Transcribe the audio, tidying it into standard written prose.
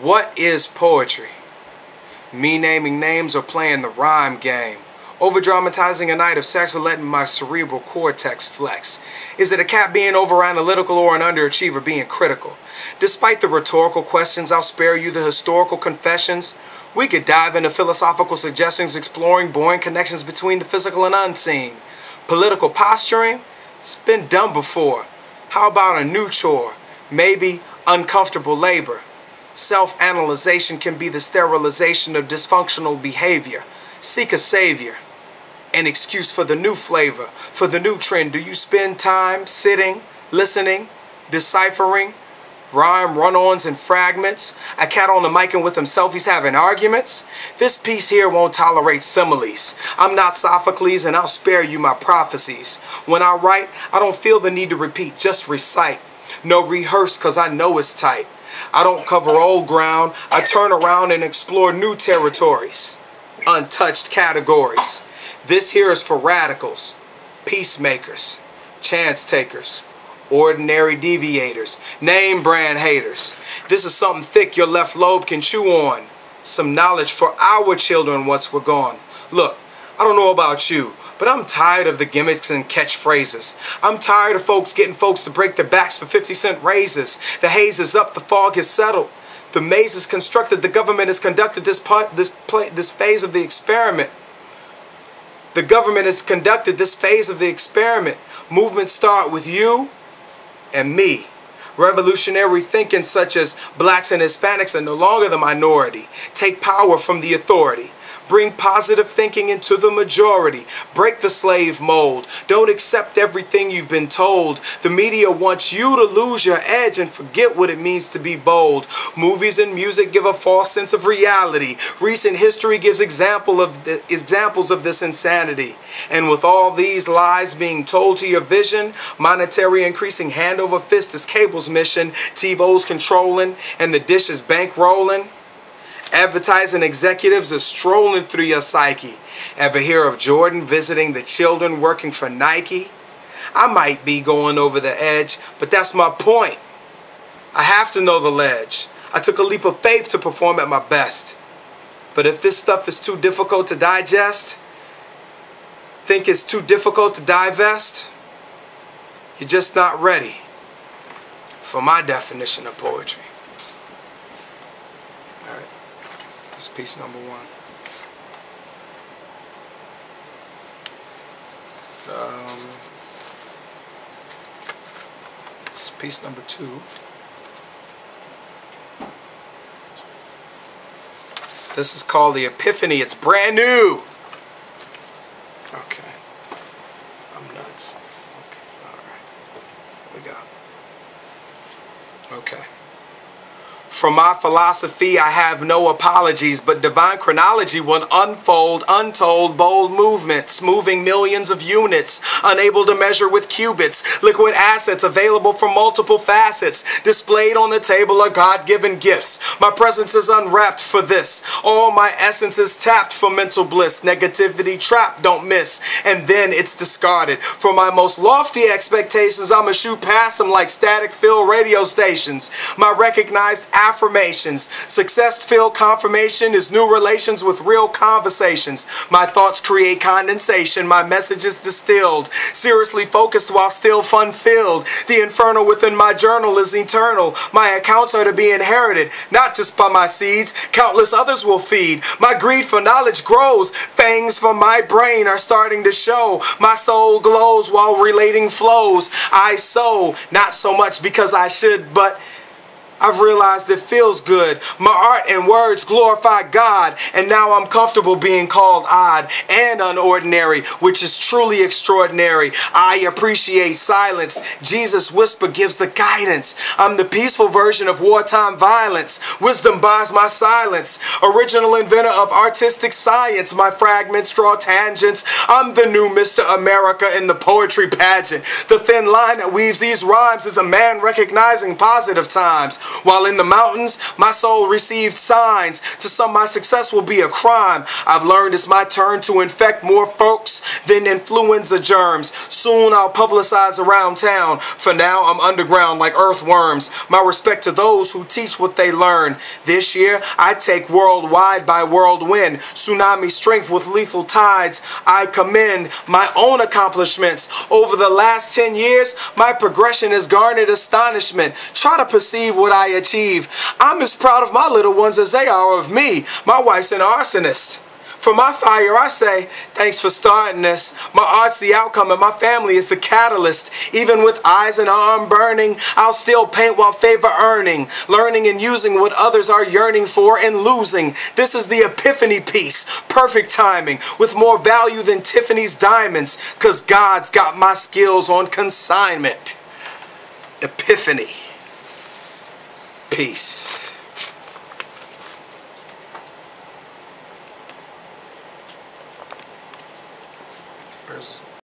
What is poetry? Me naming names or playing the rhyme game? Over-dramatizing a night of sex or letting my cerebral cortex flex? Is it a cat being over-analytical or an underachiever being critical? Despite the rhetorical questions, I'll spare you the historical confessions. We could dive into philosophical suggestions exploring boring connections between the physical and unseen. Political posturing? It's been done before. How about a new chore? Maybe uncomfortable labor. Self-analyzation can be the sterilization of dysfunctional behavior. Seek a savior. An excuse for the new flavor, for the new trend. Do you spend time sitting, listening, deciphering? Rhyme run-ons and fragments? A cat on the mic and with himself he's having arguments? This piece here won't tolerate similes. I'm not Sophocles and I'll spare you my prophecies. When I write, I don't feel the need to repeat, just recite. No rehearse cause I know it's tight. I don't cover old ground, I turn around and explore new territories. Untouched categories. This here is for radicals, peacemakers, chance takers, ordinary deviators, name brand haters. This is something thick your left lobe can chew on. Some knowledge for our children once we're gone. Look, I don't know about you, but I'm tired of the gimmicks and catchphrases. I'm tired of folks getting folks to break their backs for 50-cent raises. The haze is up, the fog has settled. The maze is constructed, the government has conducted this phase of the experiment. The government has conducted this phase of the experiment. Movements start with you and me. Revolutionary thinking such as blacks and Hispanics are no longer the minority. Take power from the authority. Bring positive thinking into the majority. Break the slave mold. Don't accept everything you've been told. The media wants you to lose your edge and forget what it means to be bold. Movies and music give a false sense of reality. Recent history gives examples of this insanity. And with all these lies being told to your vision, monetary increasing hand over fist is cable's mission. TiVo's controlling and the dish is bankrolling. Advertising executives are strolling through your psyche. Ever hear of Jordan visiting the children working for Nike? I might be going over the edge, but that's my point. I have to know the ledge. I took a leap of faith to perform at my best. But if this stuff is too difficult to digest, think it's too difficult to divest, you're just not ready for my definition of poetry. That's piece number one. It's piece number two. This is called the Epiphany. It's brand new. Okay. I'm nuts. Okay. Alright. Here we go. Okay. From my philosophy, I have no apologies, but divine chronology will unfold untold bold movements, moving millions of units, unable to measure with cubits, liquid assets available from multiple facets, displayed on the table are God-given gifts. My presence is unwrapped for this. All my essence is tapped for mental bliss. Negativity trapped, don't miss, and then it's discarded. For my most lofty expectations, I'ma shoot past them like static-filled radio stations. My recognized affirmations. Success-filled confirmation is new relations with real conversations. My thoughts create condensation. My message is distilled. Seriously focused while still fun-filled. The inferno within my journal is eternal. My accounts are to be inherited, not just by my seeds. Countless others will feed. My greed for knowledge grows. Fangs from my brain are starting to show. My soul glows while relating flows. I sow, not so much because I should, but I've realized it feels good. My art and words glorify God, and now I'm comfortable being called odd and unordinary, which is truly extraordinary. I appreciate silence. Jesus' whisper gives the guidance. I'm the peaceful version of wartime violence. Wisdom buys my silence. Original inventor of artistic science. My fragments draw tangents. I'm the new Mr. America in the poetry pageant. The thin line that weaves these rhymes is a man recognizing positive times. While in the mountains, my soul received signs. To some, my success will be a crime. I've learned it's my turn to infect more folks than influenza germs. Soon I'll publicize around town. For now, I'm underground like earthworms. My respect to those who teach what they learn. This year, I take worldwide by whirlwind. Tsunami strength with lethal tides. I commend my own accomplishments. Over the last 10 years, my progression has garnered astonishment. Try to perceive what I achieve. I'm as proud of my little ones as they are of me. My wife's an arsonist. For my fire, I say, thanks for starting this. My art's the outcome and my family is the catalyst. Even with eyes and arm burning, I'll still paint while favor earning. Learning and using what others are yearning for and losing. This is the Epiphany piece. Perfect timing. With more value than Tiffany's diamonds. Cause God's got my skills on consignment. Epiphany. Peace.